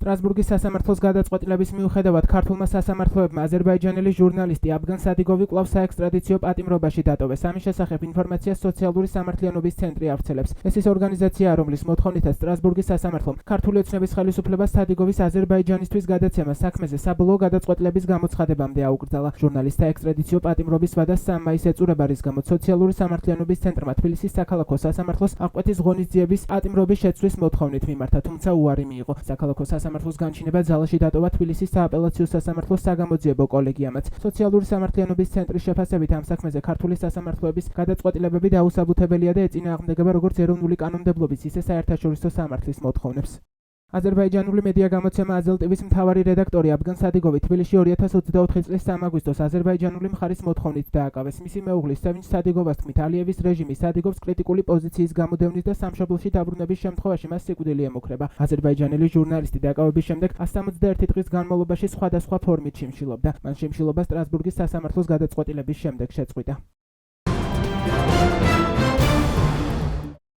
სტრასბურგის სასამართლოს გადაწყვეტილების მიუხედავად ქართულმა სასამართლოებმა აზერბაიჯანელი ჟურნალისტი აბგან სადიგოვი კვლავ საექსტრადიციო პატიმრობაში დატოვეს. ამის შესახებ ინფორმაციას სოციალური სამართლიანობის ცენტრი ავრცელებს. ეს ის ორგანიზაციაა, რომლის მოთხოვნითაც სტრასბურგის სასამართლომ ქართული ოცნების ხელისუფლებას სადიგოვის აზერბაიჯანისთვის გადაცემა საქმეზე საბოლოო გადაწყვეტილების გამოცხადებამდე აუკრძალა. ჟურნალისტთა ექსტრადიციო პატიმრობის ვადას 3 მაისს ეწურება, რის გამოც სოციალური სამართლიანობის ცენტრმა თბილისის საქალაქო სასამართლოს აღკვეთის ღონისძიების პატიმრობის შეცვლის მოთხოვნით მიმართა, თუმცა უარი მიიღო. საქალაქო სასამართლოს განჩინება ძალაში დატოვა თბილისის სააპელაციო სასამართლოს საგამოძიებო კოლეგიამაც. სოციალური სამართლიანობის ცენტრის შეფასებით ამ საქმეზე ქართული სასამართლოების გადაწყვეტილებები დაუსაბუთებელია და ეწინააღმდეგება როგორც ეროვნული კანონმდებლობის, ისე საერთაშორისო სამართლის მოთხოვნებს. აზერბაიჯანული მედია გამოცემა აზელ ტივის მთავარი რედაქტორი აბგან სადიგოვი თბილისში 2024 წლის 3 აგვისტოს აზერბაიჯანული მხარის მოთხოვნით დააკავეს. მისი მეუღლის სევინჯ სადიგოვას თქმით, ალიევის რეჟიმი სადიგოვს კრიტიკული პოზიციის გამოდევნის და სამშობლოში დაბრუნების შემთხვევაში მას სიკვდილი ემუქრება. აზერბაიჯანელი ჟურნალისტი დააკავების შემდეგ 171 დღის განმავლობაში სხვადასხვა ფორმით შიმშილობდა. მან შიმშილობა სტრასბურგის სასამართლოს გადაწყვეტილების შემდეგ შეწყვიტა.